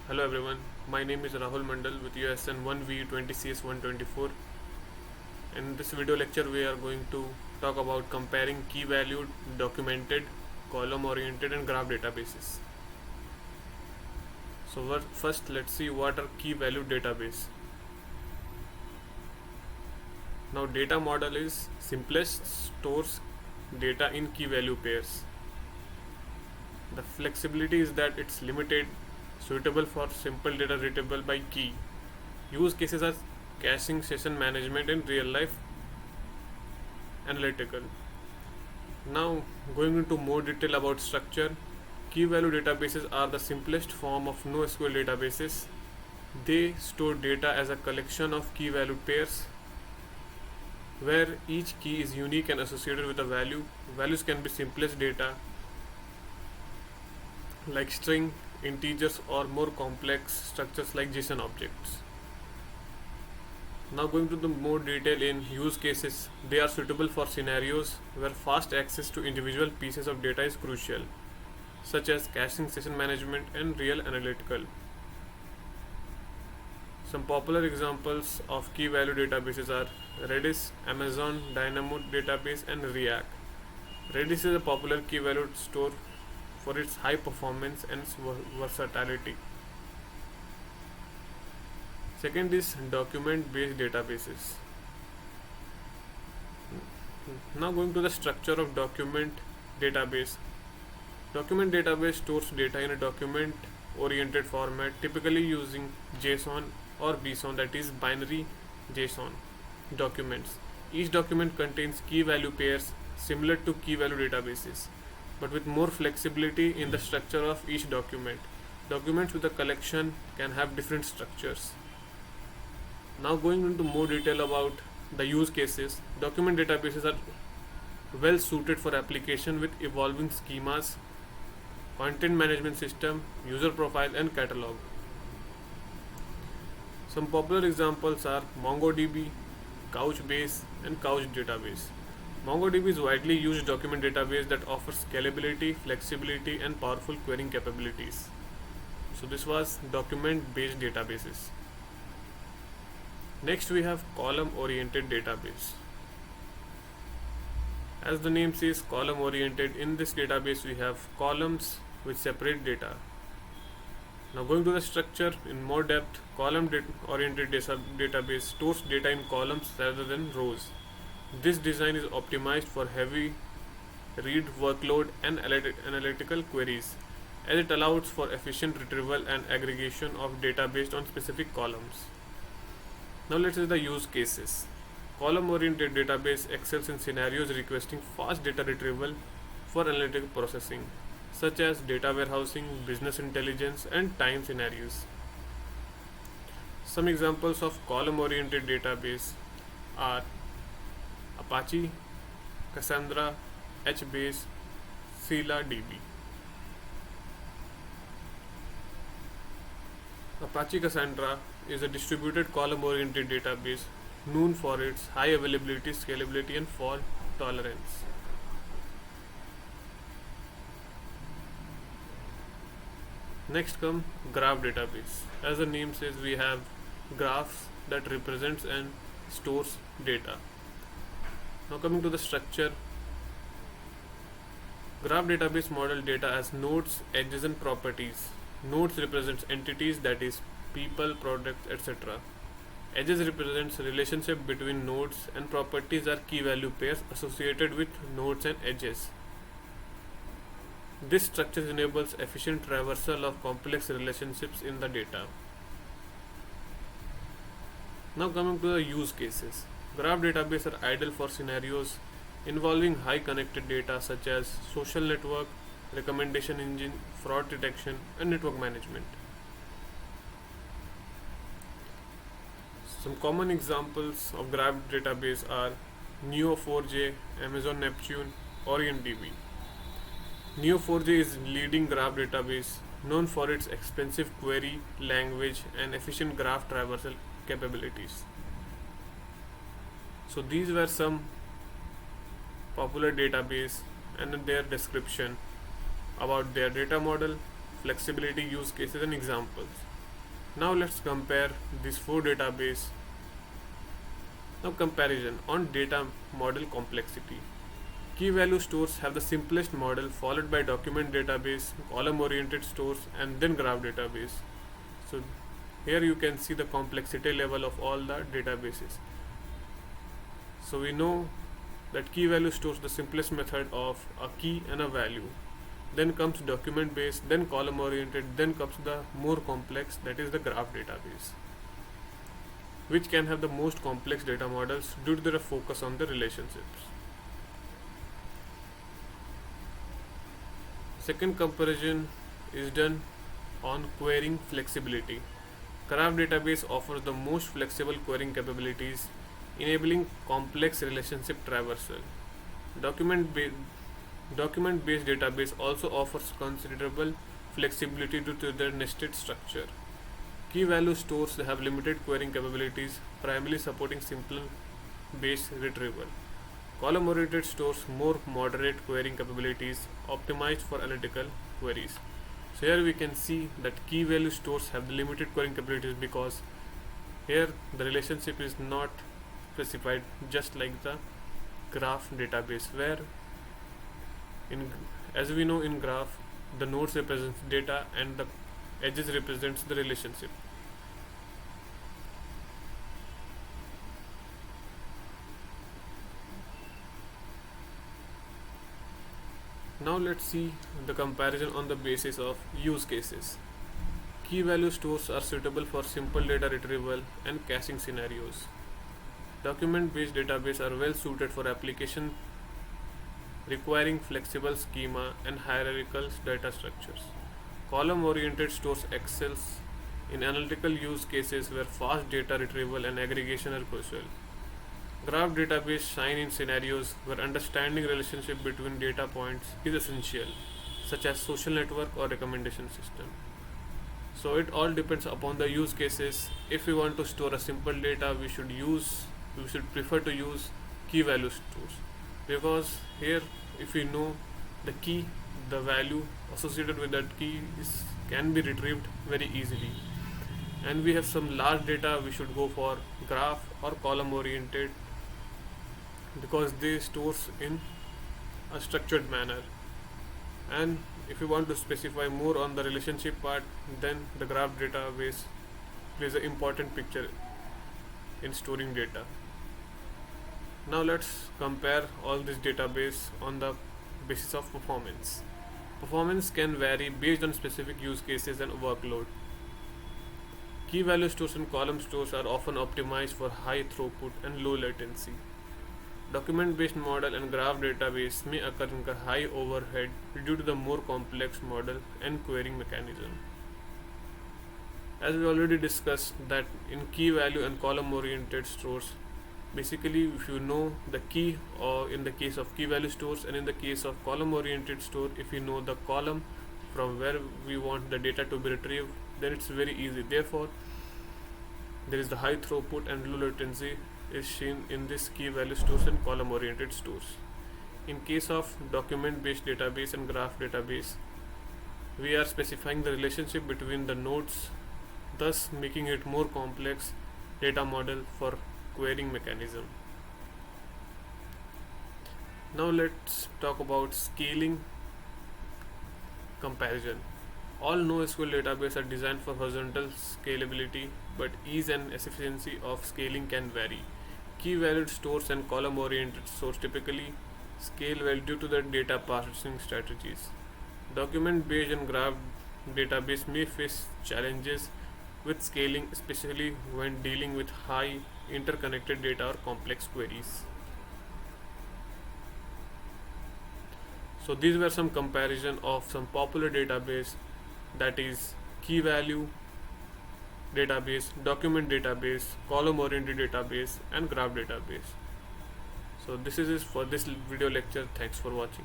Hello everyone, my name is Rahul Mandal with USN 1V20CS124. In this video lecture, we are going to talk about comparing key valued, documented, column oriented, and graph databases. So, first, let's see what are key valued database. Now, data model is simplest stores data in key value pairs. The flexibility is that it's limited, suitable for simple data readable by key. Use cases are caching, session management, and real life analytical. Now, going into more detail about structure, key value databases are the simplest form of NoSQL databases. They store data as a collection of key value pairs where each key is unique and associated with a value. Values can be simplest data like string, integers, or more complex structures like JSON objects. Now going to the more detail in use cases, they are suitable for scenarios where fast access to individual pieces of data is crucial, such as caching, session management, and real analytical. Some popular examples of key value databases are Redis, Amazon Dynamo database, and React. Redis is a popular key value store for its high performance and versatility. Second is document based databases. Now going to the structure of document database. Document database stores data in a document oriented format, typically using JSON or BSON, that is binary JSON documents. Each document contains key value pairs similar to key value databases, but with more flexibility in the structure of each document. Documents with a collection can have different structures. Now going into more detail about the use cases, document databases are well suited for application with evolving schemas, content management system, user profile, and catalog. Some popular examples are MongoDB, Couchbase, and Couch database. MongoDB is widely used document database that offers scalability, flexibility, and powerful querying capabilities. So this was document based databases. Next we have column oriented database. As the name says, column oriented, in this database we have columns with separate data. Now going to the structure in more depth, column oriented database stores data in columns rather than rows. This design is optimized for heavy read workload and analytical queries, as it allows for efficient retrieval and aggregation of data based on specific columns. Now let's see the use cases. Column oriented database excels in scenarios requesting fast data retrieval for analytical processing, such as data warehousing, business intelligence, and time scenarios. Some examples of column oriented database are Apache, Cassandra, HBase, ScyllaDB. Apache Cassandra is a distributed column oriented database known for its high availability, scalability, and fault tolerance. Next come graph database. As the name says, we have graphs that represents and stores data. Now coming to the structure, graph database model data as nodes, edges, and properties. Nodes represents entities, that is people, products, etc. Edges represents relationship between nodes, and properties are key value pairs associated with nodes and edges. This structure enables efficient traversal of complex relationships in the data. Now coming to the use cases. Graph databases are ideal for scenarios involving high connected data such as social network, recommendation engine, fraud detection, and network management. Some common examples of graph database are Neo4j, Amazon Neptune, OrientDB. Neo4j is leading graph database known for its expensive query, language, and efficient graph traversal capabilities. So these were some popular database and their description about their data model, flexibility, use cases, and examples. Now let's compare these four database. Now comparison on data model complexity. Key value stores have the simplest model, followed by document database, column oriented stores, and then graph database. So here you can see the complexity level of all the databases. So we know that key value stores the simplest method of a key and a value. Then comes document based, then column oriented, then comes the more complex, that is the graph database, which can have the most complex data models due to their focus on the relationships. Second comparison is done on querying flexibility. Graph database offers the most flexible querying capabilities, enabling complex relationship traversal. Document-based database also offers considerable flexibility due to their nested structure. Key value stores have limited querying capabilities, primarily supporting simple base retrieval. Column oriented stores more moderate querying capabilities, optimized for analytical queries. So here we can see that key value stores have the limited querying capabilities because here the relationship is not specified, just like the graph database, where in, as we know, in graph the nodes represents data and the edges represents the relationship. Now let's see the comparison on the basis of use cases. Key value stores are suitable for simple data retrieval and caching scenarios. Document based databases are well suited for application requiring flexible schema and hierarchical data structures. Column oriented stores excels in analytical use cases where fast data retrieval and aggregation are crucial. Graph database shine in scenarios where understanding relationship between data points is essential, such as social network or recommendation system. So it all depends upon the use cases. If we want to store a simple data, we should prefer to use key value stores, because here if we know the key, the value associated with that key can be retrieved very easily. And we have some large data, we should go for graph or column oriented, because they stores in a structured manner. And if you want to specify more on the relationship part, then the graph database plays an important picture in storing data. Now let's compare all this database on the basis of performance. Performance can vary based on specific use cases and workload. Key value stores and column stores are often optimized for high throughput and low latency. Document based model and graph database may occur in a high overhead due to the more complex model and querying mechanism. As we already discussed, that in key value and column oriented stores, basically if you know the key, or in the case of key value stores, and in the case of column oriented store, if you know the column from where we want the data to be retrieved, then it's very easy. Therefore there is the high throughput and low latency is seen in this key value stores and column oriented stores. In case of document based database and graph database, we are specifying the relationship between the nodes, thus making it more complex data model for querying mechanism. Now let's talk about scaling comparison. All NoSQL databases are designed for horizontal scalability, but ease and efficiency of scaling can vary. Key valued stores and column oriented stores typically scale well due to their data processing strategies. Document based and graph database may face challenges with scaling, especially when dealing with high interconnected data or complex queries. So these were some comparison of some popular database, that is key value database, document database, column oriented database, and graph database. So this is it for this video lecture. Thanks for watching.